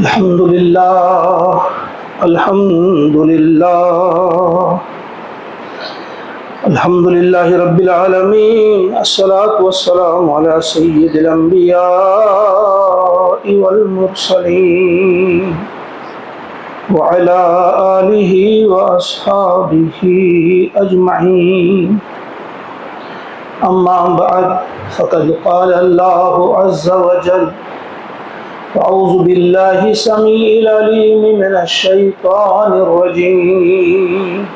الحمد لله الحمد لله الحمد لله رب العالمين، الصلاة والسلام على سيد الأنبياء والمرسلين وعلى آله وأصحابه أجمعين. أما بعد، فقد قال الله عز وجل: أعوذ بالله السميع العليم من الشيطان الرجيم.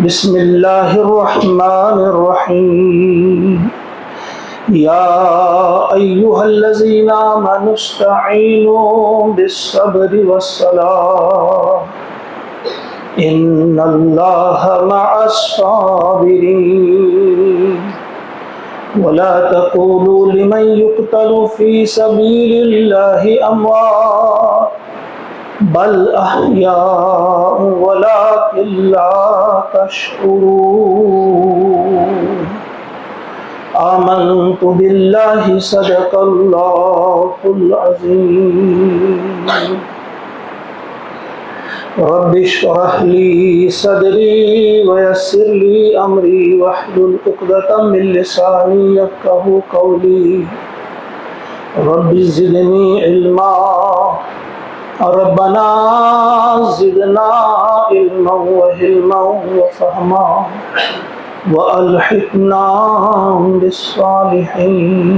بسم الله الرحمن الرحيم. يا أيها الذين آمنوا استعينوا بالصبر والصلاة إن الله مع الصابرين. ولا تقولوا لمن يقتل في سبيل الله أموات بل أحياء ولكن لا تشعرون. آمنت بالله صدق الله العظيم. رب اشرح لي صدري ويسر لي أمري واحلل عقدة من لساني يفقهوا قولي. رب زدني علما ربنا زدنا علما وحلما وفهما وألحقنا بالصالحين.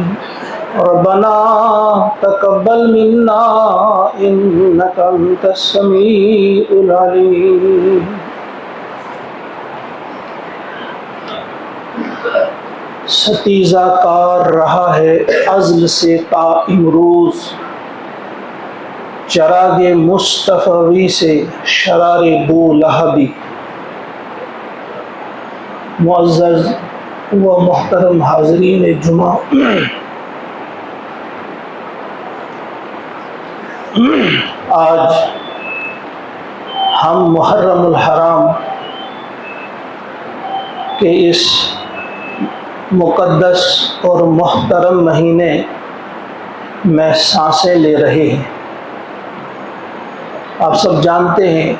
ربنا تقبل منا إنك أنت السميع العليم. ستیزہ کار رہا ہے ازل سے تا امروز، چراغ مصطفی سے شرار بو لہبی. معزز و محترم حاضرین جمعہ، آج ہم محرم الحرام کے اس مقدس اور محترم مہینے میں سانسیں لے رہے ہیں. آپ سب جانتے ہیں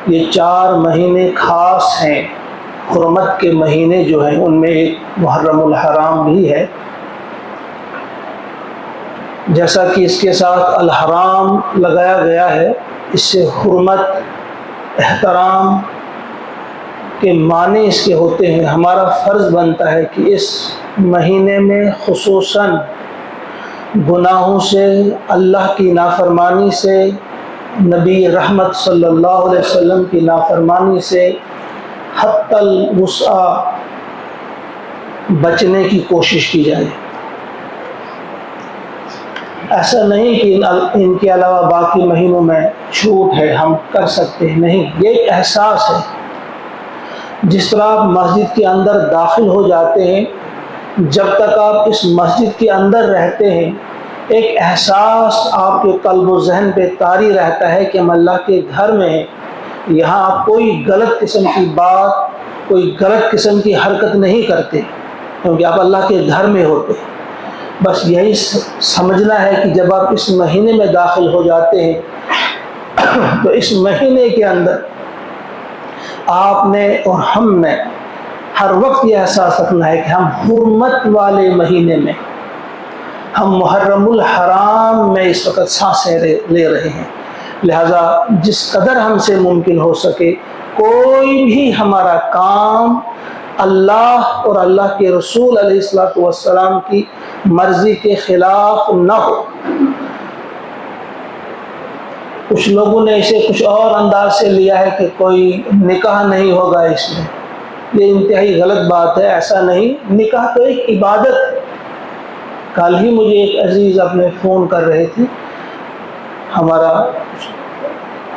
یہ 4 مہینے خاص ہیں، حرمت کے مہینے جو ہیں ان میں ایک محرم الحرام بھی ہے. جیسا کہ اس کے ساتھ الحرام لگایا گیا ہے، اس سے حرمت، احترام کے معنی اس کے ہوتے ہیں. ہمارا فرض بنتا ہے کہ اس مہینے میں خصوصاً گناہوں سے، اللہ کی نافرمانی سے، نبی رحمت صلی اللہ علیہ وسلم کی نافرمانی سے حتی الوسع بچنے کی کوشش کی جائے. ایسا نہیں کہ ان کے علاوہ باقی مہینوں میں چھوٹ ہے، ہم کر سکتے ہیں، نہیں. یہ ایک احساس ہے. جس طرح آپ مسجد کے اندر داخل ہو جاتے ہیں، جب تک آپ اس مسجد کے اندر رہتے ہیں ایک احساس آپ کے قلب و ذہن پہ طاری رہتا ہے کہ ہم اللہ کے گھر میں ہیں. یہاں آپ کوئی غلط قسم کی بات، کوئی غلط قسم کی حرکت نہیں کرتے کیونکہ آپ اللہ کے گھر میں ہوتے ہیں. بس یہی سمجھنا ہے کہ جب آپ اس مہینے میں داخل ہو جاتے ہیں تو اس مہینے کے اندر آپ نے اور ہم نے ہر وقت یہ احساس رکھنا ہے کہ ہم حرمت والے مہینے میں، ہم محرم الحرام میں اس وقت سانسیں لے رہے ہیں. لہذا جس قدر ہم سے ممکن ہو سکے کوئی بھی ہمارا کام اللہ اور اللہ کے رسول علیہ السلام کی مرضی کے خلاف نہ ہو. کچھ لوگوں نے اسے کچھ اور انداز سے لیا ہے کہ کوئی نکاح نہیں ہوگا اس میں. یہ انتہائی غلط بات ہے. ایسا نہیں. نکاح تو ایک عبادت. کل ہی مجھے ایک عزیز اپنے فون کر رہے تھے،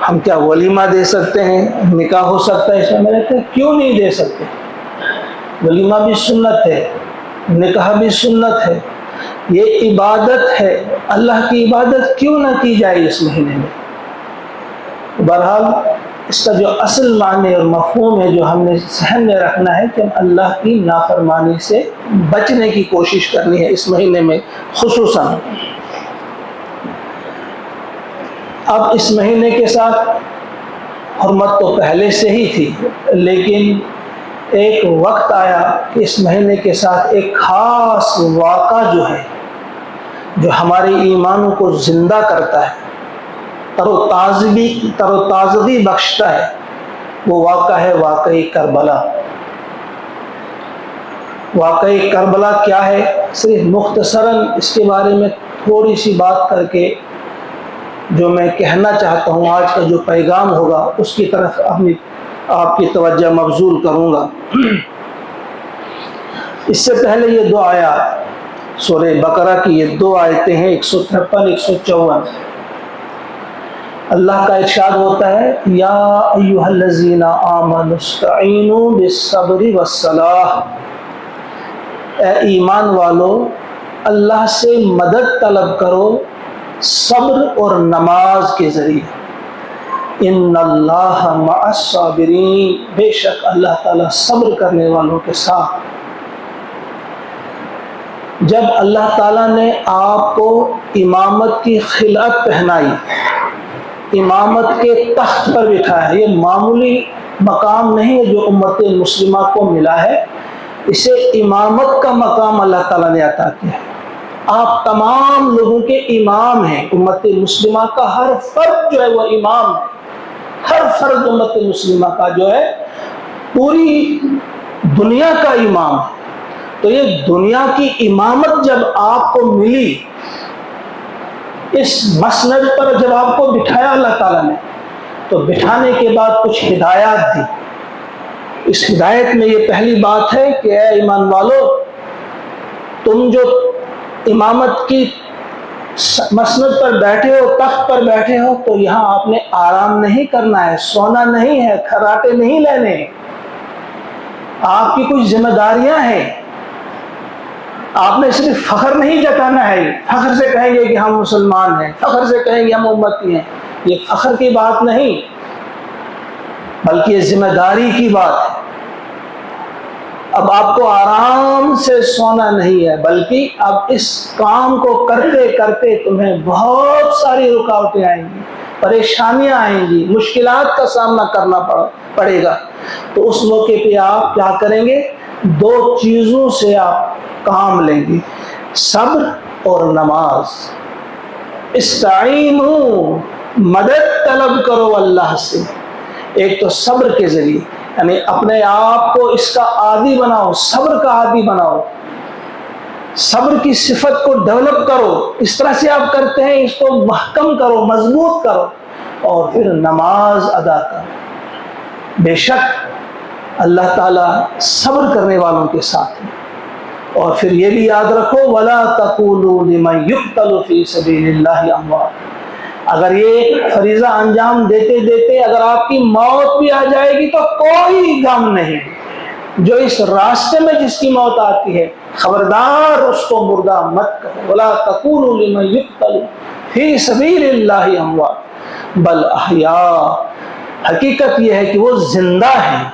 ہم کیا ولیمہ دے سکتے ہیں؟ نکاح ہو سکتا ہے اس میں؟ میں نے کہا کیوں نہیں دے سکتے؟ ولیمہ بھی سنت ہے، نکاح بھی سنت ہے، یہ عبادت ہے. اللہ کی عبادت کیوں نہ کی جائے اس مہینے میں؟ بہرحال اس کا جو اصل معنی اور مفہوم ہے جو ہم نے ذہن میں رکھنا ہے کہ ہم اللہ کی نافرمانی سے بچنے کی کوشش کرنی ہے اس مہینے میں خصوصاً. اب اس مہینے کے ساتھ حرمت تو پہلے سے ہی تھی، لیکن ایک وقت آیا کہ اس مہینے کے ساتھ ایک خاص واقعہ جو ہے، جو ہمارے ایمانوں کو زندہ کرتا ہے، تر و تازگی بخشتا ہے، وہ واقعہ ہے واقعہ کربلا۔ واقعہ کربلا کیا ہے؟ صرف مختصراً اس کے بارے میں تھوڑی سی بات کر کے جو میں کہنا چاہتا ہوں، آج کا جو پیغام ہوگا اس کی طرف آپ کی توجہ مبذول کروں گا۔ اس سے پہلے یہ دو آیات سورہ بقرہ کی یہ دو آیتیں ہیں، 153 154۔ اللہ کا ارشاد ہوتا ہے، یا ایھا الذین آمنوا استعینوا بالصبر والصلاۃ، اے ایمان والو اللہ سے مدد طلب کرو صبر اور نماز کے ذریعے۔ ان اللہ مع الصابرین، بے شک اللہ تعالیٰ صبر کرنے والوں کے ساتھ۔ جب اللہ تعالیٰ نے آپ کو امامت کی خلعت پہنائی، امامت کے تخت پر بٹھایا، یہ معمولی مقام نہیں ہے جو امت مسلمہ کو ملا ہے، اسے امامت کا مقام اللہ تعالیٰ نے عطا کیا ہے۔ آپ تمام لوگوں کے امام ہیں، امت مسلمہ کا ہر فرد جو ہے وہ امام ہے، ہر فرد امت مسلمہ کا جو ہے پوری دنیا کا امام ہے۔ تو یہ دنیا کی امامت جب آپ کو ملی، اس مسند پر جب آپ کو بٹھایا اللہ تعالیٰ نے، تو بٹھانے کے بعد کچھ ہدایات دی۔ اس ہدایت میں یہ پہلی بات ہے کہ اے ایمان والو، تم جو امامت کی مسند پر بیٹھے ہو، تخت پر بیٹھے ہو، تو یہاں آپ نے آرام نہیں کرنا ہے، سونا نہیں ہے، کھراٹے نہیں لینے ہیں۔ آپ کی کچھ ذمہ داریاں ہیں، آپ نے صرف فخر نہیں جتانا ہے، فخر سے کہیں گے کہ ہم مسلمان ہیں، فخر سے کہیں گے ہم امتی ہیں، یہ فخر کی بات نہیں بلکہ یہ ذمہ داری کی بات ہے۔ اب آپ کو آرام سے سونا نہیں ہے، بلکہ اب اس کام کو کرتے کرتے تمہیں بہت ساری رکاوٹیں آئیں گی، پریشانیاں آئیں گی، مشکلات کا سامنا کرنا پڑے گا۔ تو اس موقع پہ آپ کیا کریں گے؟ دو چیزوں سے آپ کام لیں گے، صبر اور نماز۔ استعینوا، مدد طلب کرو اللہ سے، ایک تو صبر کے ذریعے، یعنی اپنے آپ کو اس کا عادی بناؤ، صبر کا عادی بناؤ، صبر کی صفت کو ڈیولپ کرو، اس طرح سے آپ کرتے ہیں اس کو محکم کرو، مضبوط کرو، اور پھر نماز ادا کرو۔ بے شک اللہ تعالیٰ صبر کرنے والوں کے ساتھ ہے۔ اور پھر یہ بھی یاد رکھو، وَلَا تَقُولُوا لِمَنْ يُقْتَلُ فِي سَبِيلِ اللَّهِ أَمْوَاتٌ، اگر یہ فریضہ انجام دیتے دیتے اگر آپ کی موت بھی آ جائے گی تو کوئی غم نہیں، جو اس راستے میں جس کی موت آتی ہے خبردار اس کو مردہ مت کرو۔ وَلَا تَقُولُوا لِمَنْ يُقْتَلُ فِي سَبِيلِ اللَّهِ أَمْوَاتٌ بَلْ أَحْيَاءٌ، حقیقت یہ ہے کہ وہ زندہ ہیں،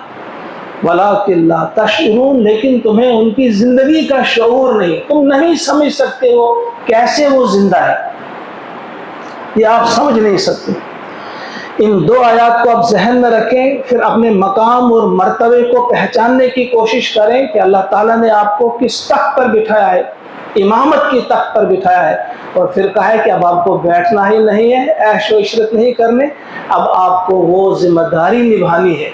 وَلَٰكِن لَا تَشْعُرُونَ، لیکن تمہیں ان کی زندگی کا شعور نہیں، تم نہیں سمجھ سکتے ہو کیسے وہ زندہ ہے، یہ آپ سمجھ نہیں سکتے۔ ان دو آیات کو آپ ذہن میں رکھیں، پھر اپنے مقام اور مرتبے کو پہچاننے کی کوشش کریں کہ اللہ تعالیٰ نے آپ کو کس تخت پر بٹھایا ہے، امامت کی تخت پر بٹھایا ہے، اور پھر کہا ہے کہ اب آپ کو بیٹھنا ہی نہیں ہے، عیش و عشرت نہیں کرنے، اب آپ کو وہ ذمہ داری نبھانی ہے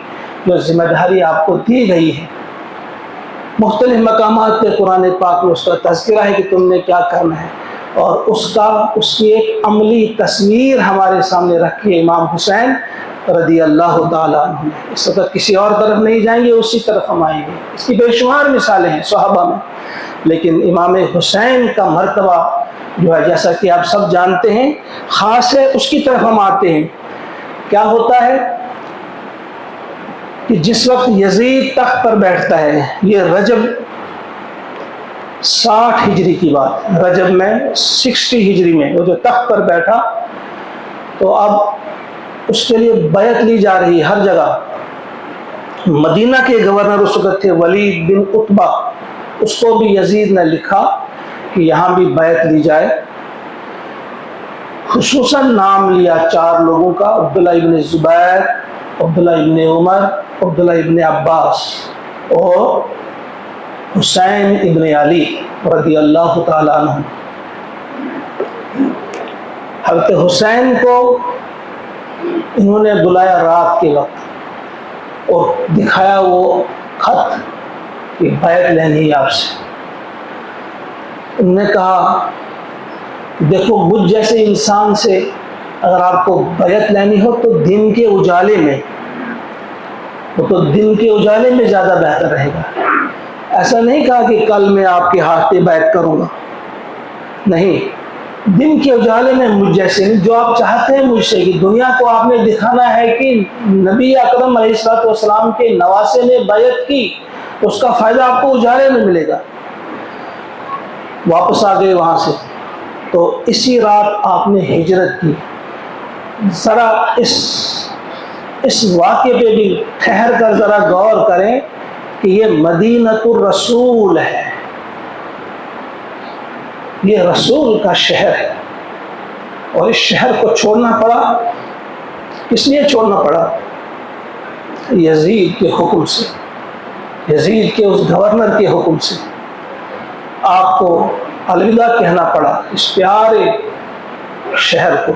جو ذمہ داری آپ کو دی گئی ہے۔ مختلف مقامات پہ قرآن پاک میں اس کا تذکرہ ہے کہ تم نے کیا کرنا ہے، اور اس کی ایک عملی تصویر ہمارے سامنے رکھی ہے امام حسین رضی اللہ تعالیٰ عنہ نے۔ اس وقت کسی اور طرف نہیں جائیں گے، اسی طرف ہم آئیں گے۔ اس کی بے شمار مثالیں ہیں صحابہ میں، لیکن امام حسین کا مرتبہ جو ہے جیسا کہ آپ سب جانتے ہیں خاص ہے، اس کی طرف ہم آتے ہیں۔ کیا ہوتا ہے کہ جس وقت یزید تخت پر بیٹھتا ہے، یہ رجب 60 ہجری کی بات، رجب میں 60 ہجری میں وہ جو تخت پر بیٹھا، تو اب اس کے لیے بیعت لی جا رہی ہے ہر جگہ۔ مدینہ کے گورنر اس وقت تھے ولید بن عتبہ، اس کو بھی یزید نے لکھا کہ یہاں بھی بیعت لی جائے۔ خصوصاً نام لیا 4 لوگوں کا، عبداللہ ابن زبیر، عبداللہ ابن عمر، عبداللہ ابن عباس اور حسین ابن علی رضی اللہ تعالیٰ عنہ۔ حضرت حسین کو انہوں نے بلایا رات کے وقت اور دکھایا وہ خط کہ بیعت لینی ہے آپ سے۔ انہوں نے کہا دیکھو مجھ جیسے انسان سے اگر آپ کو بیعت لینی ہو تو دن کے اجالے میں، وہ تو دن کے اجالے میں زیادہ بہتر رہے گا۔ ایسا نہیں کہا کہ کل میں آپ کے ہاتھ پہ بیعت کروں گا، نہیں، دن کے اجالے میں مجھ جیسے نہیں، جو آپ چاہتے ہیں مجھ سے کہ دنیا کو آپ نے دکھانا ہے کہ نبی اکرم علیہ الصلوۃ والسلام کے نواسے نے بیعت کی، اس کا فائدہ آپ کو اجالے میں ملے گا۔ واپس آ گئے وہاں سے، تو اسی رات آپ نے ہجرت کی۔ ذرا اس واقعے پہ بھی ٹھہر کر ذرا غور کریں کہ یہ مدینۃ الرسول ہے، یہ رسول کا شہر ہے، اور اس شہر کو چھوڑنا پڑا۔ کس لیے چھوڑنا پڑا؟ یزید کے حکم سے، یزید کے اس گورنر کے حکم سے آپ کو الوداع کہنا پڑا اس پیارے شہر کو،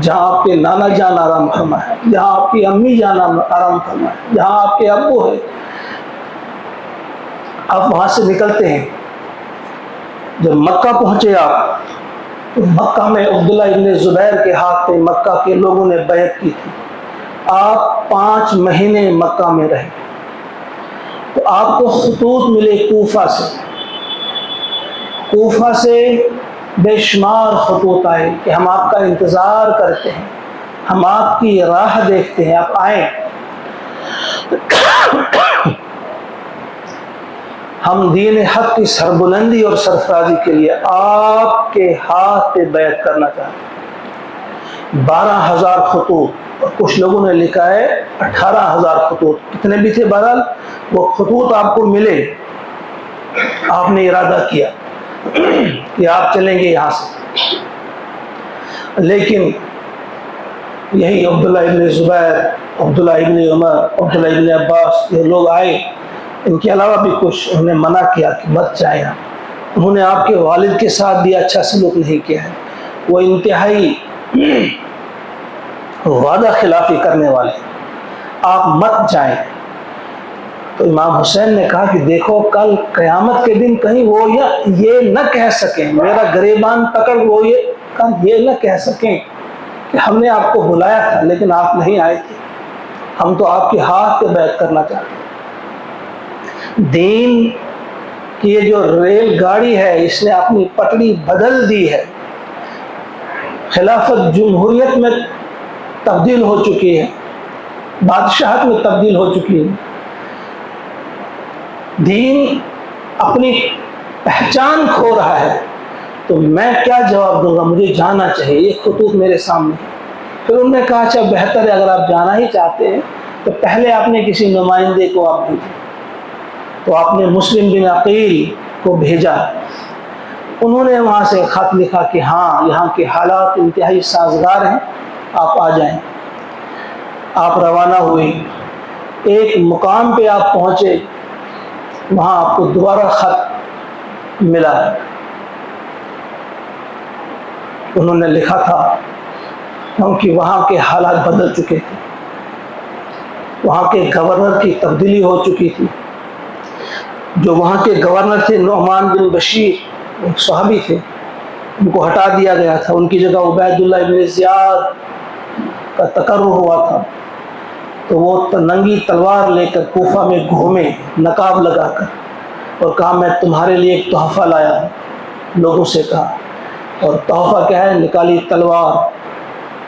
جہاں آپ کے نانا جان آرام فرما ہے، جہاں آپ کی امی جان آرام فرما ہے، جہاں آپ کے ابو ہے۔ آپ وہاں سے نکلتے ہیں، جب مکہ پہنچے آپ، تو مکہ میں عبداللہ ابن زبیر کے ہاتھ پہ مکہ کے لوگوں نے بیعت کی تھی۔ آپ 5 مہینے مکہ میں رہے، تو آپ کو خطوط ملے کوفہ سے بے شمار خطوط آئے کہ ہم آپ کا انتظار کرتے ہیں، ہم آپ کی راہ دیکھتے ہیں، آپ آئیں، ہم دین حق کی سربلندی اور سرفرازی کے لیے آپ کے ہاتھ پہ بیعت کرنا چاہتے ہیں۔ 12,000 خطوط، اور کچھ لوگوں نے لکھا ہے 18,000 خطوط، کتنے بھی تھے بہرحال وہ خطوط آپ کو ملے۔ آپ نے ارادہ کیا کہ آپ چلیں گے یہاں سے، لیکن یہی عبداللہ ابن زبیر، عبداللہ ابن عمر، عبداللہ ابن عباس، یہ لوگ آئے، ان کے علاوہ بھی کچھ انہوں نے منع کیا کہ مت جائیں آپ۔ انہوں نے آپ کے والد کے ساتھ بھی اچھا سلوک نہیں کیا ہے، وہ انتہائی وعدہ خلافی کرنے والے، آپ مت جائیں۔ تو امام حسین نے کہا کہ دیکھو کل قیامت کے دن کہیں وہ یہ نہ کہہ سکیں، میرا گریبان پکڑ وہ یہ نہ کہہ سکیں کہ ہم نے آپ کو بلایا تھا لیکن آپ نہیں آئے تھے، ہم تو آپ کے ہاتھ پہ بیعت کرنا چاہتے ہیں۔ دین کی یہ جو ریل گاڑی ہے اس نے اپنی پٹڑی بدل دی ہے، خلافت جمہوریت میں تبدیل ہو چکی ہے، بادشاہت میں تبدیل ہو چکی ہے۔ دین اپنی پہچان کھو رہا ہے، تو میں کیا جواب دوں گا؟ مجھے جانا چاہیے، یہ خطوط میرے سامنے۔ پھر انہوں نے کہا اچھا بہتر ہے، اگر آپ جانا ہی چاہتے ہیں تو پہلے آپ نے کسی نمائندے کو آپ بھیجیں۔ تو آپ نے مسلم بن عقیل کو بھیجا، انہوں نے وہاں سے خط لکھا کہ ہاں یہاں کے حالات انتہائی سازگار ہیں، آپ آ جائیں۔ آپ روانہ ہوئے، ایک مقام پہ آپ پہنچے، وہاں آپ کو دوبارہ خط ملا، انہوں نے لکھا تھا کیونکہ وہاں کے حالات بدل چکے تھے، وہاں کے گورنر کی تبدیلی ہو چکی تھی۔ جو وہاں کے گورنر تھے نعمان بن بشیر، ایک صحابی تھے، ان کو ہٹا دیا گیا تھا، ان کی جگہ عبید اللہ بن زیاد کا تقرر ہوا تھا۔ تو وہ ننگی تلوار لے کر کوفہ میں گھومے نقاب لگا کر، اور کہا میں تمہارے لیے ایک تحفہ لایا ہوں، لوگوں سے کہا، اور تحفہ کیا ہے؟ نکالی تلوار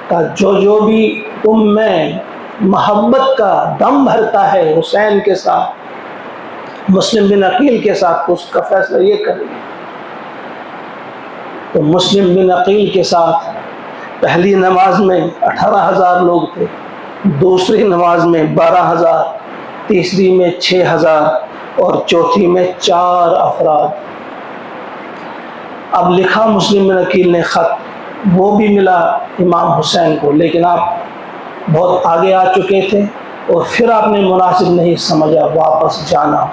کا، جو بھی تم میں محبت کا دم بھرتا ہے حسین کے ساتھ، مسلم بن عقیل کے ساتھ، اس کا فیصلہ یہ کرے گا۔ تو مسلم بن عقیل کے ساتھ پہلی نماز میں 18,000 لوگ تھے، دوسری نماز میں 12,000، تیسری میں 6,000 اور چوتھی میں 4 افراد۔ اب لکھا مسلم بن عقیل نے خط وہ بھی ملا امام حسین کو، لیکن آپ بہت آگے آ چکے تھے اور پھر آپ نے مناسب نہیں سمجھا واپس جانا۔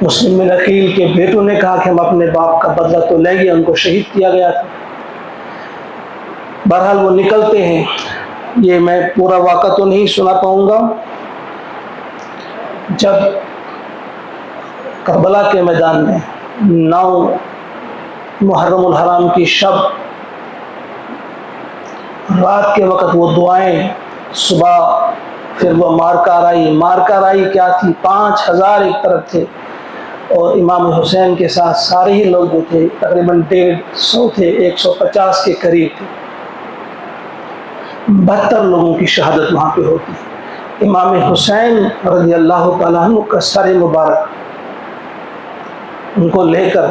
مسلم بن عقیل کے بیٹوں نے کہا کہ ہم اپنے باپ کا بدلہ تو لیں گے، ان کو شہید کیا گیا تھا۔ بہرحال وہ نکلتے ہیں، یہ میں پورا واقعہ تو نہیں سنا پاؤں گا۔ جب کربلا کے میدان میں 9 محرم الحرام کی شب رات کے وقت وہ دعائیں، صبح پھر وہ مارکا رائی کیا تھی، 5000 ایک طرف تھے اور امام حسین کے ساتھ سارے ہی لوگ جو تھے تقریباً 150 تھے، 150 کے قریب تھے، 72 لوگوں کی شہادت وہاں پہ ہوتی۔ امام حسین رضی اللہ تعالیٰ عنہ کا سر مبارک ان کو لے کر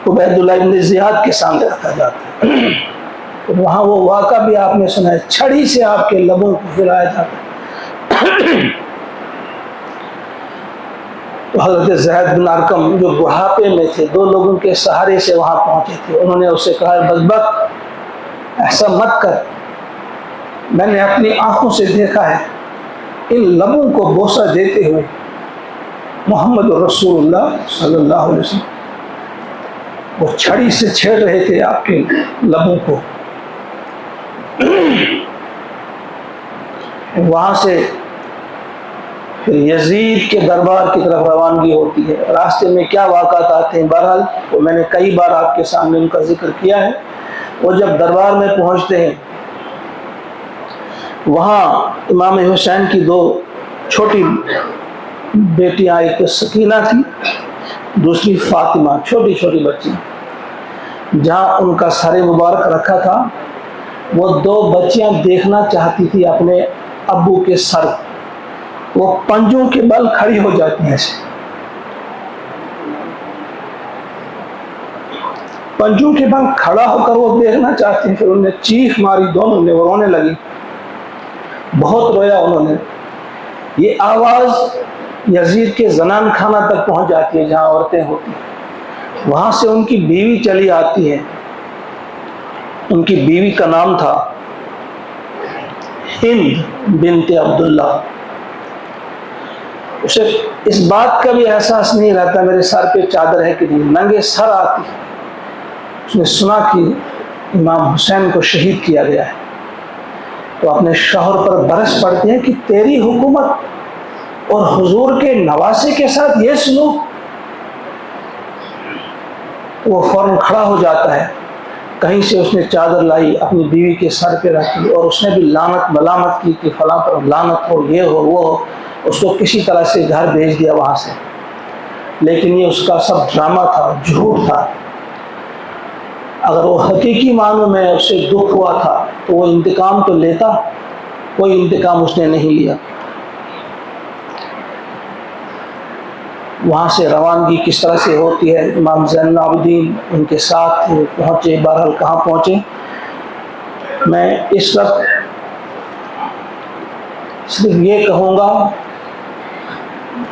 عبید اللہ بن زیاد کے سامنے رکھا جاتا ہے۔ وہاں وہ واقعہ بھی آپ نے سنا ہے، چھڑی سے آپ کے لبوں کو ہلایا جاتا ہے۔ تو حضرت زید بن ارقم جو بڑھاپے میں تھے، 2 لوگوں کے سہارے سے وہاں پہنچے تھے، انہوں نے اسے کہا بدبخت ایسا مت کر، میں نے اپنی آنکھوں سے دیکھا ہے ان لبوں کو بوسہ دیتے ہوئے محمد رسول اللہ صلی اللہ علیہ وسلم، وہ چھڑی سے چھیڑ رہے تھے آپ کے لبوں کو۔ وہاں سے پھر یزید کے دربار کی طرف روانگی ہوتی ہے۔ راستے میں کیا واقعات آتے ہیں، بہرحال وہ میں نے کئی بار آپ کے سامنے ان کا ذکر کیا ہے۔ وہ جب دربار میں پہنچتے ہیں، وہاں امام حسین کی 2 چھوٹی بیٹیاں، ایک سکینہ تھی، دوسری فاطمہ، چھوٹی چھوٹی بچی، جہاں ان کا سر مبارک رکھا تھا، وہ 2 بچیاں دیکھنا چاہتی تھی اپنے ابو کے سر، وہ پنجوں کے بل کھڑی ہو جاتی ہیں، ایسے پنجوں کے بل کھڑا ہو کر وہ دیکھنا چاہتی ہیں۔ پھر انہوں نے چیخ ماری، دونوں نے، وہ رونے لگی، بہت رویا انہوں نے۔ یہ آواز یزید کے زنان خانہ تک پہنچ جاتی ہے جہاں عورتیں ہوتی ہیں۔ وہاں سے ان کی بیوی چلی آتی ہے، ان کی بیوی کا نام تھا ہند بنت عبداللہ۔ اسے اس بات کا بھی احساس نہیں رہتا میرے سر پہ چادر ہے کہ نہیں، ننگے سر آتی۔ اس نے سنا کہ امام حسین کو شہید کیا گیا ہے، تو اپنے شوہر پر برس پڑتے ہیں کہ تیری حکومت اور حضور کے نواسے کے ساتھ یہ سلوک۔ وہ فوراً کھڑا ہو جاتا ہے، کہیں سے اس نے چادر لائی، اپنی بیوی کے سر پہ رکھی، اور اس نے بھی لعنت ملامت کی کہ فلاں پر لعنت ہو، یہ ہو وہ ہو۔ اس کو کسی طرح سے گھر بھیج دیا وہاں سے، لیکن یہ اس کا سب ڈرامہ تھا، جھوٹ تھا۔ اگر وہ حقیقی معنوں میں اسے دکھ ہوا تھا تو وہ انتقام تو لیتا، کوئی انتقام اس نے نہیں لیا۔ وہاں سے روانگی کس طرح سے ہوتی ہے، امام زین العابدین ان کے ساتھ تھے، پہنچے، بہرحال کہاں پہنچے۔ میں اس وقت صرف یہ کہوں گا،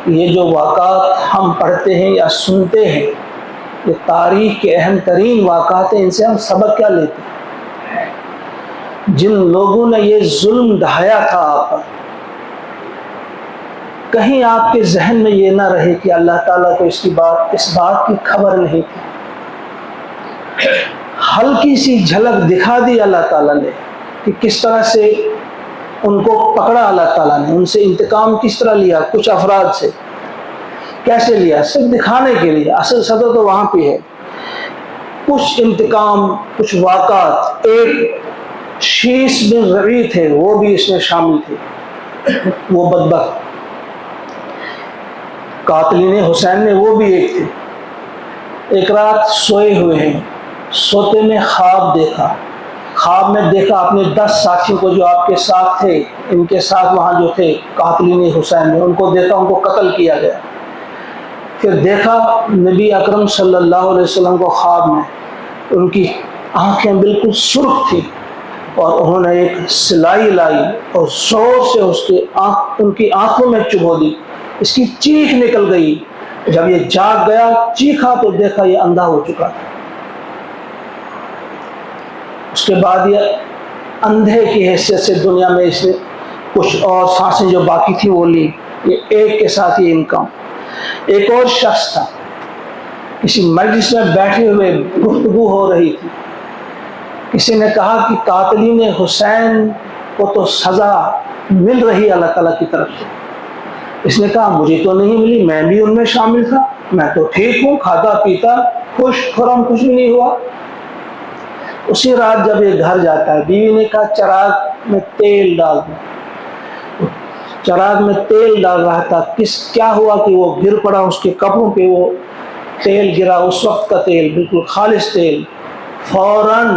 یہ جو واقعات ہم پڑھتے ہیں یا سنتے ہیں، یہ تاریخ کے اہم ترین واقعات ہیں، ان سے ہم سبق کیا لیتے ہیں؟ جن لوگوں نے یہ ظلم ڈھایا تھا آپ پر، کہیں آپ کے ذہن میں یہ نہ رہے کہ اللہ تعالیٰ کو اس بات کی خبر نہیں تھی۔ ہلکی سی جھلک دکھا دی اللہ تعالیٰ نے کہ کس طرح سے ان کو پکڑا اللہ تعالیٰ نے، ان سے انتقام کس طرح لیا، کچھ افراد سے کیسے لیا، صرف دکھانے کے لیے، اصل صدر تو وہاں پہ ہے۔ کچھ انتقام، کچھ واقعات، ایک شیس بن ربیع تھے، وہ بھی اس میں شامل تھے، وہ بدبخت قاتلین حسین میں وہ بھی ایک تھے۔ ایک رات سوئے ہوئے ہیں، سوتے میں خواب دیکھا، خواب میں دیکھا اپنے 10 ساتھیوں کو جو آپ کے ساتھ تھے، ان کے ساتھ وہاں جو تھے قاتلین حسین میں، ان کو دیکھا، ان کو قتل کیا گیا۔ پھر دیکھا نبی اکرم صلی اللہ علیہ وسلم کو خواب میں، ان کی آنکھیں بالکل سرخ تھیں، اور انہوں نے ایک سلائی لائی اور زور سے ان کی آنکھوں میں چبھو دی، اس کی چیخ نکل گئی۔ جب یہ جاگ گیا، چیخا تو دیکھا یہ اندھا ہو چکا تھا۔ اس کے بعد یہ اندھے کی حیثیت سے دنیا میں اس نے کچھ اور سانسیں جو باقی تھی وہ لی، یہ ایک کے ساتھ یہ انکم۔ ایک اور شخص تھا، کسی مجلس میں بیٹھے ہوئے گفتگو ہو رہی تھی، کسی نے کہا کہ قاتلین حسین کو تو سزا مل رہی اللہ تعالیٰ کی طرف سے۔ اس نے کہا مجھے تو نہیں ملی، میں بھی ان میں شامل تھا، میں تو ٹھیک ہوں، کھاتا پیتا خوش خرم، کچھ بھی نہیں ہوا۔ اسی رات جب یہ گھر جاتا ہے، بیوی نے کہا چراغ میں تیل ڈال دو۔ چراغ میں تیل ڈال رہا تھا، کیا ہوا کہ وہ گر پڑا، اس کے کپڑوں پہ وہ تیل گرا، اس وقت کا تیل، بالکل خالص تیل۔ فوراً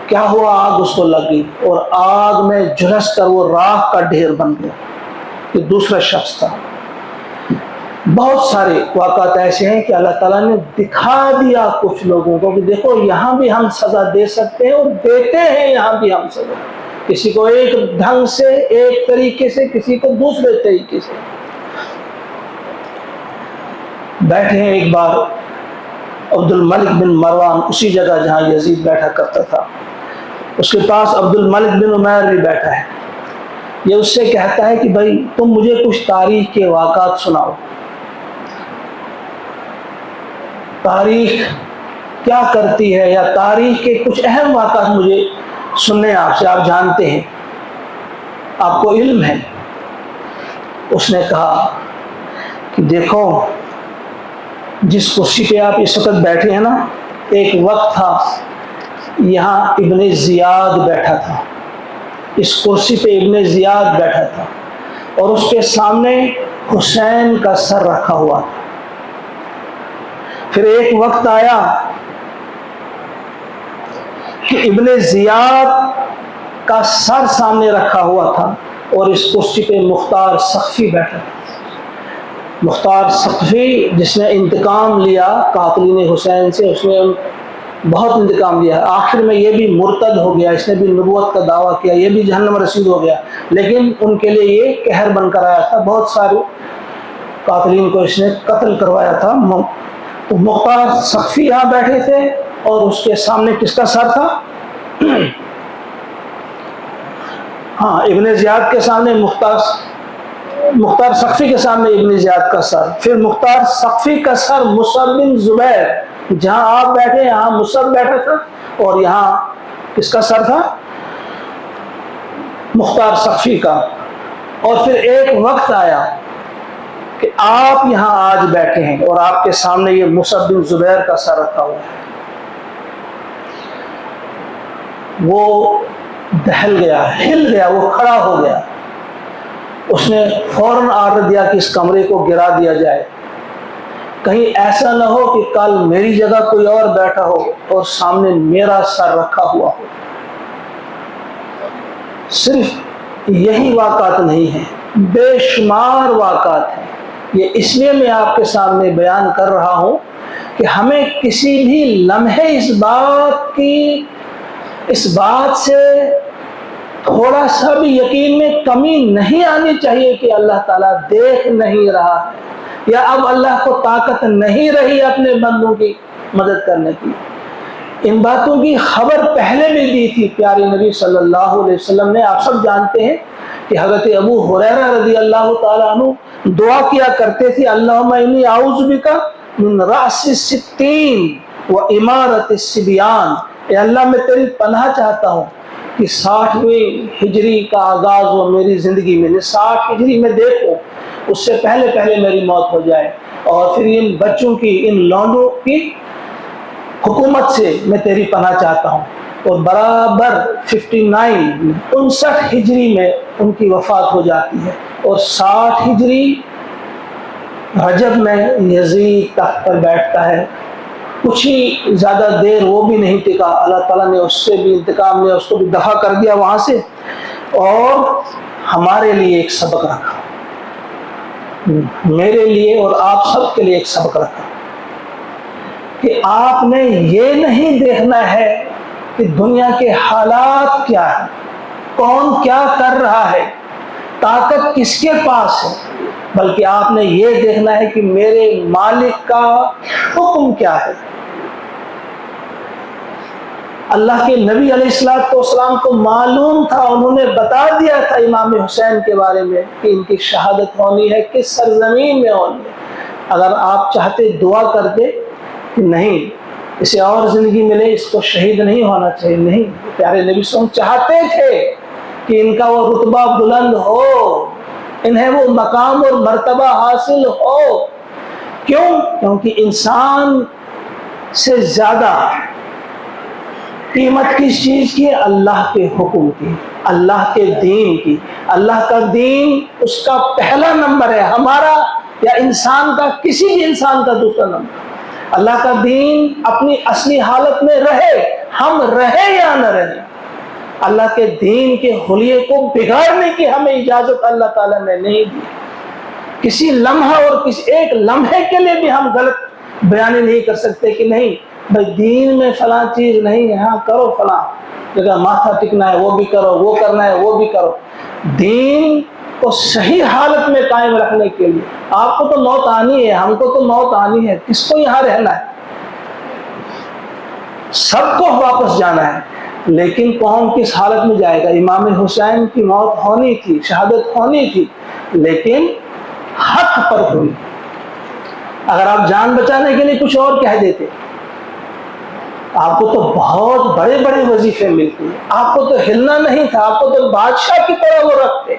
کیا ہوا، آگ اس کو لگی اور آگ میں جھلس کر وہ راکھ کا ڈھیر بن گیا۔ یہ دوسرا شخص تھا۔ بہت سارے واقعات ایسے ہیں کہ اللہ تعالیٰ نے دکھا دیا کچھ لوگوں کو کہ دیکھو یہاں بھی ہم سزا دے سکتے ہیں، اور دیتے ہیں یہاں بھی ہم سزا، کسی کو ایک ڈھنگ سے، ایک طریقے سے، کسی کو دوسرے طریقے سے۔ بیٹھے ہیں ایک بار عبد الملک بن مروان اسی جگہ جہاں یزید بیٹھا کرتا تھا، اس کے پاس عبد الملک بن عمیر بھی بیٹھا ہے۔ یہ اس سے کہتا ہے کہ بھائی تم مجھے کچھ تاریخ کے واقعات سناؤ، تاریخ کیا کرتی ہے، یا تاریخ کے کچھ اہم واقعات مجھے سننے آپ سے، آپ جانتے ہیں، آپ کو علم ہے۔ اس نے کہا کہ دیکھو جس کرسی پہ آپ اس وقت بیٹھے ہیں نا، ایک وقت تھا یہاں ابن زیاد بیٹھا تھا، اس کرسی پہ ابن زیاد بیٹھا تھا، اور اس کے سامنے حسین کا سر رکھا ہوا تھا۔ پھر ایک وقت آیا کہ ابن زیاد کا سر سامنے رکھا ہوا تھا، اور اس کرسی پہ مختار سقفی بیٹھا تھا۔ مختار سقفی جس نے انتقام لیا قاتلین حسین سے، اس نے بہت انتقام لیا، آخر میں یہ بھی مرتد ہو گیا، اس نے بھی نبوت کا دعویٰ کیا، یہ بھی جہنم رسید ہو گیا، لیکن ان کے لیے یہ قہر بن کر آیا تھا، بہت سارے قاتلین کو اس نے قتل کروایا تھا۔ تو مختار سقفی یہاں بیٹھے تھے، اور اس کے سامنے کس کا سر تھا؟ ہاں، ابن زیاد کے سامنے مختار سقفی کے سامنے ابن زیاد کا سر، پھر مختار سقفی کا سر مصعب بن زبیر، جہاں آپ بیٹھے یہاں مصعب بیٹھا تھا، اور یہاں کس کا سر تھا؟ مختار سقفی کا۔ اور پھر ایک وقت آیا کہ آپ یہاں آج بیٹھے ہیں، اور آپ کے سامنے یہ مصعب بن زبیر کا سر رکھا ہوا ہے۔ وہ دہل گیا، ہل گیا، وہ کھڑا ہو گیا۔ اس نے فوراً آرڈر دیا کہ اس کمرے کو گرا دیا جائے، کہیں ایسا نہ ہو کہ کل میری جگہ کوئی اور بیٹھا ہو اور سامنے میرا سر رکھا ہوا ہو۔ صرف یہی واقعات نہیں ہیں، بے شمار واقعات ہیں۔ یہ اس لیے میں آپ کے سامنے بیان کر رہا ہوں کہ ہمیں کسی بھی لمحے اس بات سے تھوڑا سا بھی یقین میں کمی نہیں آنی چاہیے کہ اللہ تعالیٰ دیکھ نہیں رہا ہے، یا اب اللہ کو طاقت نہیں رہی اپنے بندوں کی مدد کرنے کی۔ ان باتوں کی خبر پہلے بھی دی تھی پیارے نبی صلی اللہ علیہ وسلم نے۔ آپ سب جانتے ہیں کہ حضرت ابو ہریرہ رضی اللہ تعالیٰ عنہ دعا کیا کرتے تھے، اللہم انی اعوذ بک من رأس الستین و امارت الصبیان، اے اللہ میں تیری پناہ چاہتا ہوں کہ 60ویں ہجری کا آغاز ہو میری زندگی میں، 60 ہجری میں دیکھو، اس سے پہلے میری موت ہو جائے، اور پھر ان بچوں کی، ان لونڈوں کی حکومت سے میں تیری پناہ چاہتا ہوں۔ اور برابر 59 ہجری میں ان کی وفات ہو جاتی ہے، اور 60 ہجری رجب میں یزید تخت پر بیٹھتا ہے۔ کچھ ہی زیادہ دیر وہ بھی نہیں ٹکا، اللہ تعالیٰ نے اس سے بھی انتقام لیا، اس کو بھی دفع کر دیا وہاں سے، اور ہمارے لیے ایک سبق رکھا، میرے لیے اور آپ سب کے لیے ایک سبق رکھا کہ آپ نے یہ نہیں دیکھنا ہے کہ دنیا کے حالات کیا ہے، کون کیا کر رہا ہے، طاقت کس کے پاس ہے، بلکہ آپ نے یہ دیکھنا ہے کہ میرے مالک کا حکم کیا ہے۔ اللہ کے نبی علیہ السلام کو معلوم تھا، انہوں نے بتا دیا تھا امام حسین کے بارے میں کہ ان کی شہادت ہونی ہے، کس سرزمین میں ہونی ہے۔ اگر آپ چاہتے دعا کرتے کہ نہیں اسے اور زندگی ملے، اس کو شہید نہیں ہونا چاہیے، نہیں، پیارے نبی صلی اللہ علیہ وسلم چاہتے تھے کہ ان کا وہ رتبہ بلند ہو، انہیں وہ مقام اور مرتبہ حاصل ہو۔ کیوں؟ کیونکہ انسان سے زیادہ قیمت کس چیز کی؟ اللہ کے حکم کی، اللہ کے دین کی۔ اللہ کا دین اس کا پہلا نمبر ہے، ہمارا یا انسان کا، کسی بھی انسان کا دوسرا نمبر۔ اللہ کا دین اپنی اصلی حالت میں رہے، ہم رہے یا نہ رہے، اللہ کے دین کے حلیے کو بگاڑنے کی ہمیں اجازت اللہ تعالیٰ نے نہیں دی۔ کسی لمحہ اور کسی ایک لمحے کے لیے بھی ہم غلط بیانی نہیں کر سکتے کہ نہیں بھائی دین میں فلاں چیز نہیں ہے، ہاں کرو فلاں جگہ ماتھا ٹکنا ہے وہ بھی کرو، وہ کرنا ہے وہ بھی کرو۔ دین کو صحیح حالت میں قائم رکھنے کے لیے آپ کو تو موت آنی ہے، ہم کو تو موت آنی ہے، کس کو یہاں رہنا ہے؟ سب کو واپس جانا ہے، لیکن کون کس حالت میں جائے گا؟ امام حسین کی موت ہونی تھی، شہادت ہونی تھی، لیکن حق پر ہوئی۔ اگر آپ جان بچانے کے لیے کچھ اور کہہ دیتے، آپ کو تو بہت بڑے بڑے وظیفے ملتے، آپ کو تو ہلنا نہیں تھا، آپ کو تو بادشاہ کی طرح وہ رکھتے،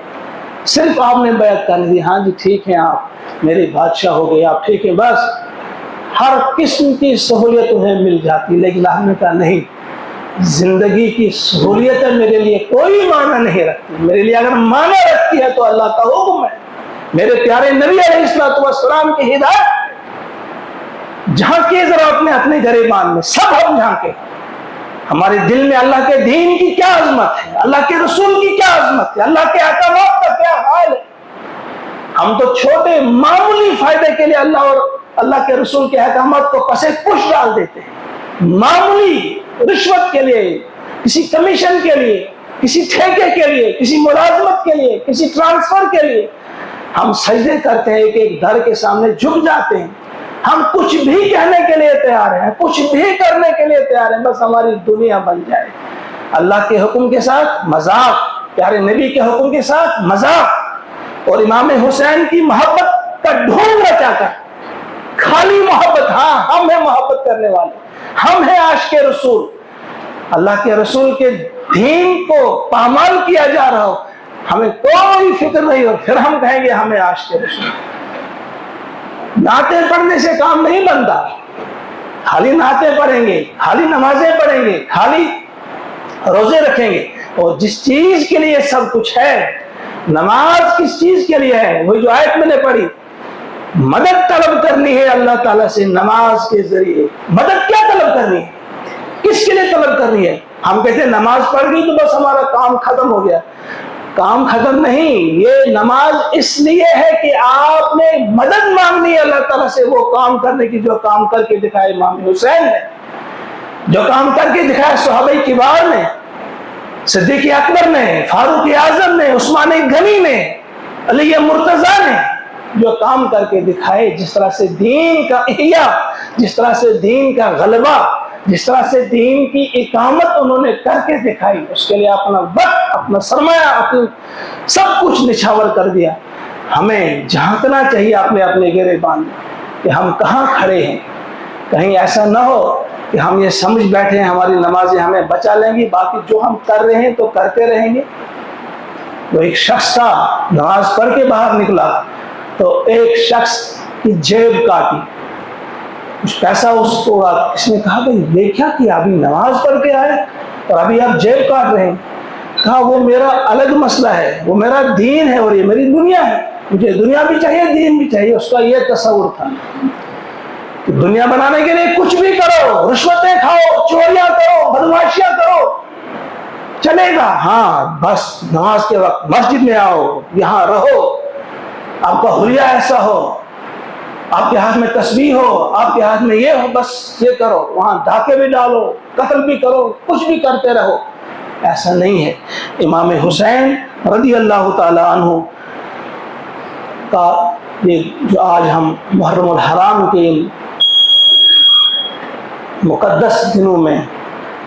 صرف آپ نے بیعت کر دی، ہاں جی ٹھیک ہے آپ میرے بادشاہ ہو گئے، آپ ٹھیک ہے، بس ہر قسم کی سہولیت انہیں مل جاتی۔ لیکن آپ نے کہا نہیں، زندگی کی سہولیتیں میرے لیے کوئی معنی نہیں رکھتی، میرے لیے اگر معنی رکھتی ہے تو اللہ کا حکم ہے، میرے پیارے نبی علیہ السلام کی ہدایت۔ جھانکیے ذرا اپنے گریبان میں، سب ہم جھانکے، ہمارے دل میں اللہ کے دین کی کیا عظمت ہے، اللہ کے رسول کی کیا عظمت ہے، اللہ کے احکامات کا کیا حال ہے۔ ہم تو چھوٹے معمولی فائدے کے لیے اللہ اور اللہ کے رسول کے احکامات کو پسے پش ڈال دیتے ہیں، معمولی رشوت کے لیے، کسی کمیشن کے لیے، کسی ٹھیکے کے لیے، کسی ملازمت کے لیے، کسی ٹرانسفر کے لیے ہم سجدے کرتے ہیں کہ ایک گھر کے سامنے جھک جاتے ہیں، ہم کچھ بھی کہنے کے لیے تیار ہیں، کچھ بھی کرنے کے لیے تیار ہیں، بس ہماری دنیا بن جائے۔ اللہ کے حکم کے ساتھ مذاق، پیارے نبی کے حکم کے ساتھ مذاق، اور امام حسین کی محبت کا ڈھونگ رچا کر خالی محبت، ہاں ہم ہیں محبت کرنے والے، ہم ہیں عاشق رسول، اللہ کے رسول کے دین کو پامال کیا جا رہا ہو، ہمیں کوئی فکر نہیں ہو، پھر ہم کہیں گے ہمیں عاشق رسول۔ نعتیں پڑھنے سے کام نہیں بنتا، خالی نعتیں پڑھیں گے، خالی نمازیں پڑھیں گے، خالی روزے رکھیں گے، اور جس چیز کے لیے سب کچھ ہے، نماز کس چیز کے لیے ہے؟ وہی جو آیت میں نے پڑھی، مدد طلب کرنی ہے اللہ تعالیٰ سے نماز کے ذریعے۔ مدد کیا طلب کرنی ہے؟ کس کے لیے طلب کرنی ہے؟ ہم کہتے ہیں نماز پڑھ گئی تو بس ہمارا کام ختم ہو گیا، کام ختم نہیں، یہ نماز اس لیے ہے کہ آپ نے مدد مانگنی ہے اللہ تعالیٰ سے وہ کام کرنے کی جو کام کر کے دکھائے امام حسین نے، جو کام کر کے دکھایا صحابہ کبار نے، صدیق اکبر نے، فاروق اعظم نے، عثمان غنی نے، علی مرتضیٰ نے، جو کام کر کے دکھائے، جس طرح سے دین کا احیاء، جس طرح سے دین کا غلبہ، جس طرح سے دین کی اقامت انہوں نے کر کے دکھائی، اس کے لیے اپنا وقت، اپنا سرمایہ، اپنا سب کچھ نچھاور کر دیا۔ ہمیں جھانکنا چاہیے اپنے گریبان میں کہ ہم کہاں کھڑے ہیں، کہیں ایسا نہ ہو کہ ہم یہ سمجھ بیٹھے ہیں ہماری نمازیں ہمیں بچا لیں گی، باقی جو ہم کر رہے ہیں تو کرتے رہیں گے۔ وہ ایک شخص تھا، نماز پڑھ کے باہر نکلا تو ایک شخص کی جیب کاٹی، کچھ پیسہ اس کو کس نے کہا کہ یہ کیا کیا، ابھی نماز پڑھ کے آئے اور ابھی آپ جیب کاٹ رہے ہیں؟ کہا وہ میرا الگ مسئلہ ہے، وہ میرا دین ہے اور یہ میری دنیا ہے، مجھے دنیا بھی چاہیے دین بھی چاہیے۔ اس کا یہ تصور تھا کہ دنیا بنانے کے لیے کچھ بھی کرو، رشوتیں کھاؤ، چوریاں کرو، بدمعاشیاں کرو، چلے گا، ہاں بس نماز کے وقت مسجد میں آؤ، یہاں رہو، آپ کا حلیہ ایسا ہو، آپ کے ہاتھ میں تسبیح ہو، آپ کے ہاتھ میں یہ ہو، بس یہ کرو، وہاں ڈاکے بھی ڈالو، قتل بھی کرو، کچھ بھی کرتے رہو۔ ایسا نہیں ہے۔ امام حسین رضی اللہ تعالی عنہ کا یہ جو آج ہم محرم الحرام کے مقدس دنوں میں